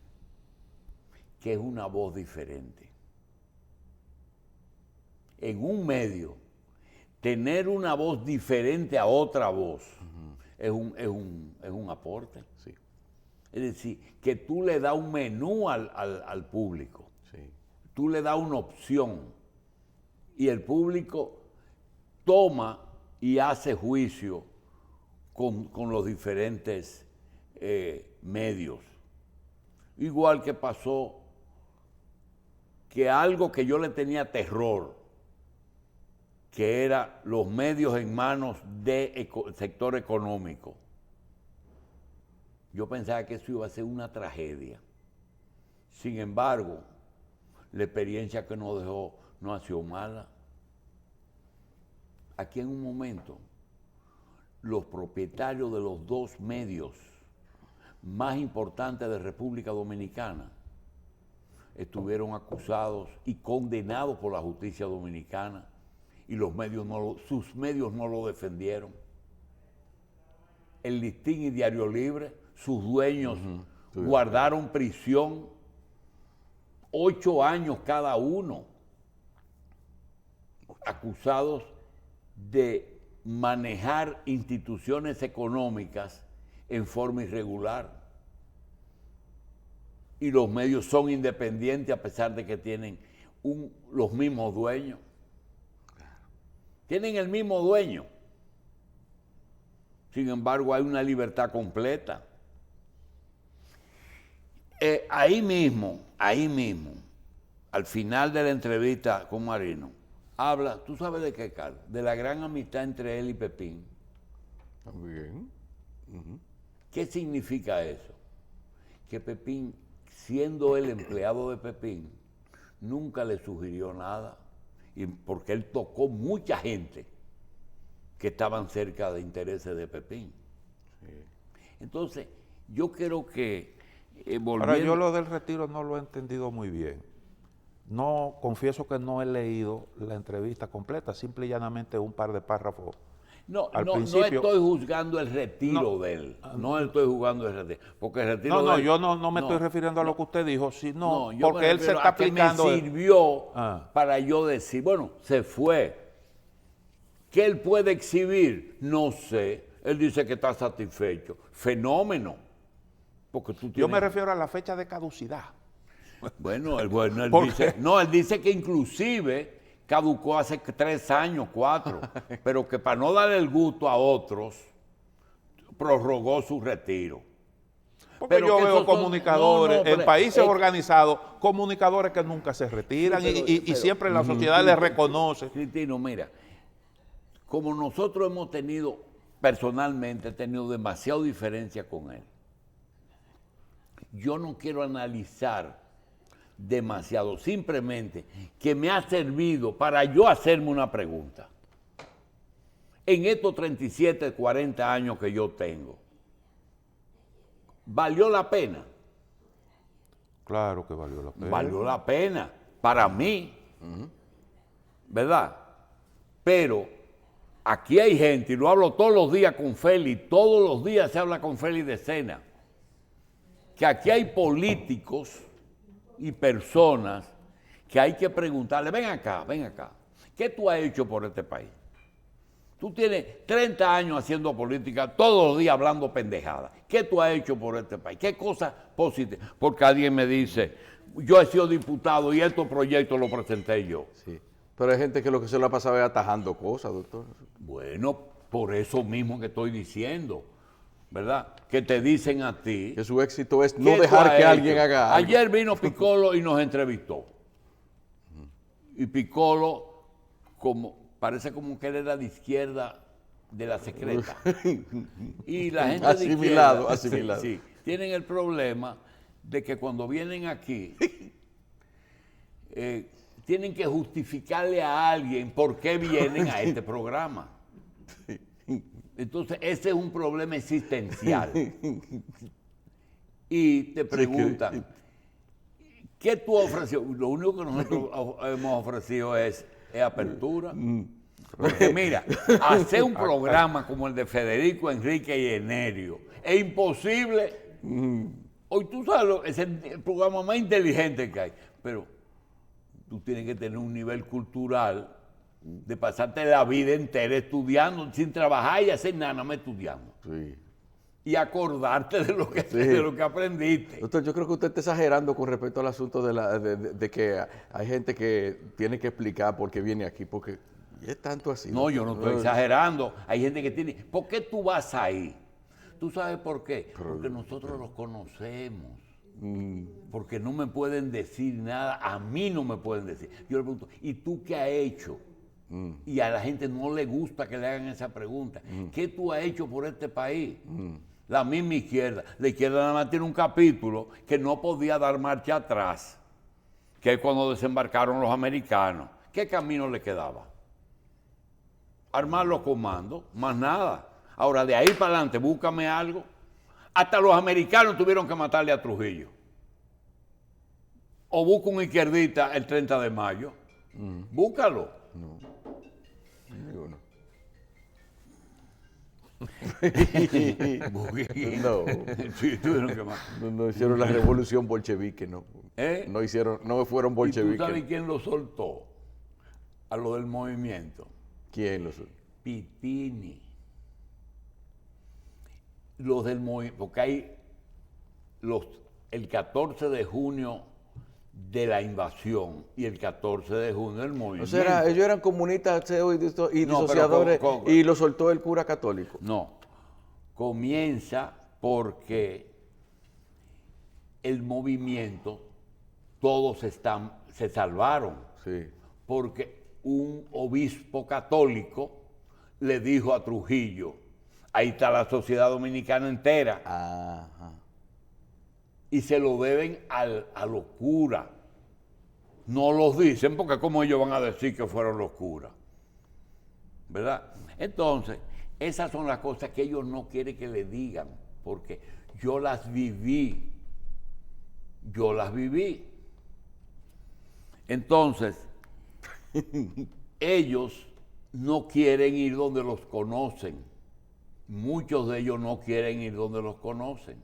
S1: que es una voz diferente. En un medio, tener una voz diferente a otra voz es un aporte.
S3: Sí.
S1: Es decir, que tú le das un menú al público.
S3: Sí.
S1: Tú le das una opción y el público toma y hace juicio con los diferentes medios. Igual que pasó que algo que yo le tenía terror, que era los medios en manos del sector económico. Yo pensaba que eso iba a ser una tragedia. Sin embargo, la experiencia que nos dejó no ha sido mala. Aquí en un momento, los propietarios de los dos medios más importantes de República Dominicana estuvieron acusados y condenados por la justicia dominicana y sus medios no lo defendieron. El Listín y Diario Libre, sus dueños guardaron prisión 8 años cada uno, acusados de manejar instituciones económicas en forma irregular. Y los medios son independientes a pesar de que tienen los mismos dueños. Tienen el mismo dueño. Sin embargo, hay una libertad completa. Ahí mismo, al final de la entrevista con Marino, habla, ¿tú sabes de qué, Carlos? De la gran amistad entre él y Pepín.
S3: Muy bien.
S1: ¿Qué significa eso? Que Pepín, siendo el empleado de Pepín, nunca le sugirió nada, porque él tocó mucha gente que estaban cerca de intereses de Pepín. Sí. Entonces, yo creo que
S2: Ahora, yo lo del retiro no lo he entendido muy bien. No, confieso que no he leído la entrevista completa, simple y llanamente un par de párrafos.
S1: No estoy juzgando el retiro de él. No estoy juzgando el retiro. Porque el retiro de él,
S2: yo no me estoy refiriendo a lo que usted dijo, sino porque él se está aplicando.
S1: Me sirvió para yo decir, bueno, se fue. ¿Qué él puede exhibir? No sé. Él dice que está satisfecho. Fenómeno. Porque tú tienes...
S2: Yo me refiero a la fecha de caducidad.
S1: Bueno, él dice que inclusive caducó hace 3 años, 4, pero que para no darle el gusto a otros, prorrogó su retiro.
S2: Porque yo veo comunicadores en países organizados, comunicadores que nunca se retiran y siempre la sociedad les reconoce.
S1: Cristino, mira, como nosotros personalmente he tenido demasiada diferencia con él, yo no quiero analizar demasiado, simplemente que me ha servido para yo hacerme una pregunta. En estos 37, 40 años que yo tengo, ¿valió la pena?
S2: Claro que valió la pena.
S1: Valió la pena, para mí, ¿verdad? Pero aquí hay gente, y lo hablo todos los días con Félix, todos los días se habla con Félix de Sena, que aquí hay políticos y personas que hay que preguntarle, ven acá, ¿qué tú has hecho por este país? Tú tienes 30 años haciendo política, todos los días hablando pendejadas. ¿Qué tú has hecho por este país? ¿Qué cosas positivas? Porque alguien me dice, yo he sido diputado y estos proyectos los presenté yo.
S3: Sí, pero hay gente que lo que se lo ha pasado es atajando cosas, doctor.
S1: Bueno, por eso mismo que estoy diciendo. ¿verdad? Que te dicen a ti.
S3: Que su éxito es
S1: ¿qué
S3: no
S1: tú
S3: dejar
S1: has
S3: que
S1: hecho?
S3: alguien haga algo.
S1: Ayer vino Piccolo y nos entrevistó. Y Piccolo, parece como que él era de izquierda de la secreta. Y la gente
S3: Asimilado,
S1: de izquierda,
S3: asimilado.
S1: sí, tienen el problema de que cuando vienen aquí, tienen que justificarle a alguien por qué vienen a este programa. Entonces, ese es un problema existencial. Y te preguntan, ¿qué tú has ofrecido? Lo único que nosotros hemos ofrecido es apertura. Porque mira, hacer un programa como el de Federico, Enrique y Enerio es imposible. Hoy tú sabes, es el programa más inteligente que hay. Pero tú tienes que tener un nivel cultural de pasarte la vida entera estudiando, sin trabajar y hacer nada más estudiando.
S3: Sí.
S1: Y acordarte de lo que,
S3: Sí.
S1: de lo que aprendiste.
S3: Doctor, yo creo que usted está exagerando con respecto al asunto de que hay gente que tiene que explicar por qué viene aquí, porque es tanto así.
S1: No, yo no estoy exagerando. Hay gente que tiene... ¿Por qué tú vas ahí? ¿Tú sabes por qué? Porque nosotros los conocemos. Porque no me pueden decir nada. A mí no me pueden decir. Yo le pregunto, ¿y tú qué has hecho? Y a la gente no le gusta que le hagan esa pregunta. ¿Qué tú has hecho por este país? La misma izquierda. La izquierda nada más tiene un capítulo que no podía dar marcha atrás, que es cuando desembarcaron los americanos. ¿Qué camino le quedaba? Armar los comandos, más nada. Ahora, de ahí para adelante, búscame algo. Hasta los americanos tuvieron que matarle a Trujillo. O busca un izquierdita el 30 de mayo. Búscalo.
S3: Ninguno.
S1: No. Sí, tuvieron que matar.
S3: No hicieron la revolución bolchevique, no. No fueron
S1: ¿Y tú
S3: bolcheviques.
S1: sabes quién lo soltó? A lo del movimiento.
S3: ¿Quién lo hizo?
S1: Pitini. Los del movimiento, porque hay el 14 de junio de la invasión y el 14 de junio del movimiento.
S3: O sea, ellos eran comunistas ateos y
S1: No,
S3: disociadores
S1: pero
S3: y lo soltó el cura católico.
S1: No, comienza porque el movimiento, todos se salvaron,
S3: Sí.
S1: porque un obispo católico le dijo a Trujillo, ahí está la sociedad dominicana entera,
S3: Ajá.
S1: y se lo deben a los curas. No los dicen porque como ellos van a decir que fueron los curas, ¿verdad? Entonces, esas son las cosas que ellos no quieren que le digan, porque yo las viví. Entonces, ellos no quieren ir donde los conocen. Muchos de ellos no quieren ir donde los conocen.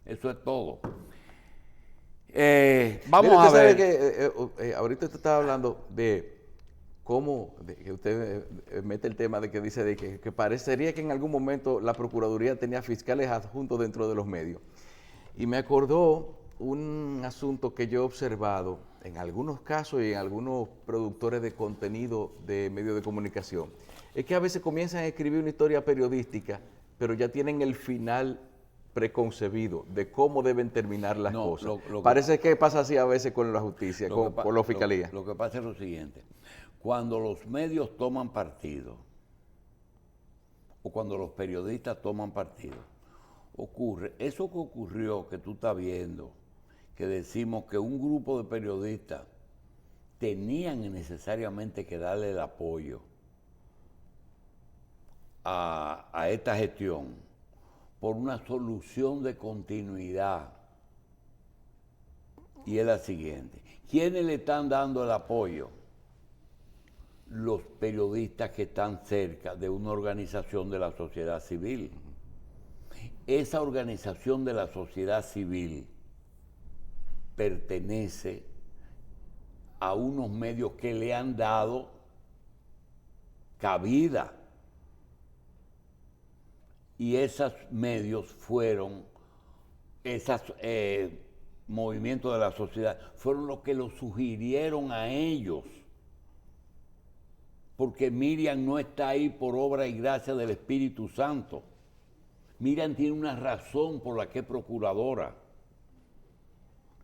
S1: Eso es todo. Vamos
S3: Mira,
S1: a
S3: usted
S1: ver.
S3: sabe que ahorita usted estaba hablando de cómo, que usted mete el tema de que dice de que parecería que en algún momento la Procuraduría tenía fiscales adjuntos dentro de los medios. Y me acordó un asunto que yo he observado en algunos casos y en algunos productores de contenido de medios de comunicación. Es que a veces comienzan a escribir una historia periodística, pero ya tienen el final preconcebido de cómo deben terminar las cosas. Parece que pasa así a veces con la justicia, con la fiscalía.
S1: Lo que pasa es lo siguiente. Cuando los medios toman partido, o cuando los periodistas toman partido, ocurre eso que ocurrió, que tú estás viendo, que decimos que un grupo de periodistas tenían necesariamente que darle el apoyo a esta gestión por una solución de continuidad. Y es la siguiente. ¿Quiénes le están dando el apoyo? Los periodistas que están cerca de una organización de la sociedad civil. Esa organización de la sociedad civil pertenece a unos medios que le han dado cabida. Y esos medios fueron, esos movimientos de la sociedad, fueron los que lo sugirieron a ellos. Porque Miriam no está ahí por obra y gracia del Espíritu Santo. Miriam tiene una razón por la que es procuradora.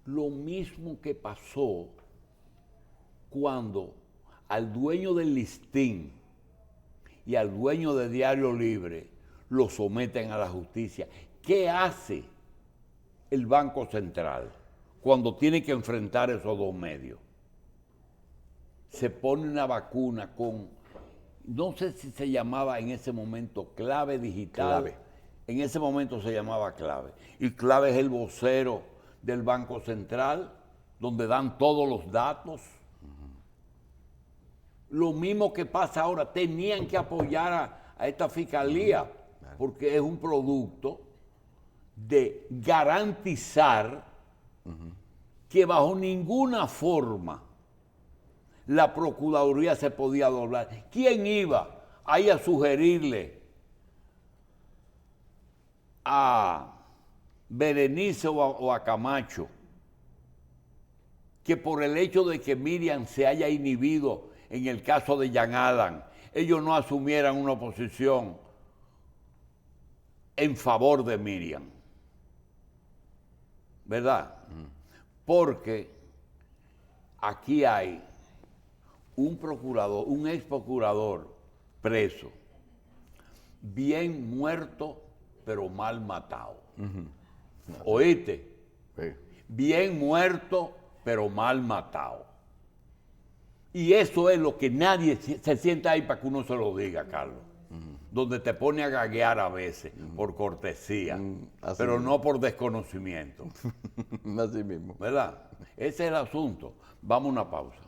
S1: Lo mismo que pasó cuando al dueño del Listín y al dueño de Diario Libre lo someten a la justicia. ¿Qué hace el Banco Central cuando tiene que enfrentar esos dos medios? Se pone una vacuna con, no sé si se llamaba en ese momento clave digital.
S3: Clave.
S1: En ese momento se llamaba clave. Y clave es el vocero del Banco Central, donde dan todos los datos. Lo mismo que pasa ahora, tenían que apoyar a esta fiscalía, porque es un producto de garantizar que bajo ninguna forma la Procuraduría se podía doblar. ¿Quién iba ahí a sugerirle a Berenice o a Camacho que por el hecho de que Miriam se haya inhibido en el caso de Jean Alain, ellos no asumieran una posición en favor de Miriam? ¿Verdad? Porque aquí hay un procurador, un ex procurador preso, bien muerto, pero mal matado. ¿Oíste?
S3: Sí.
S1: Bien muerto, pero mal matado. Y eso es lo que nadie se sienta ahí para que uno se lo diga, Carlos. Donde te pone a gaguear a veces, por cortesía, pero no por desconocimiento.
S3: Así mismo.
S1: ¿Verdad? Ese es el asunto. Vamos a una pausa.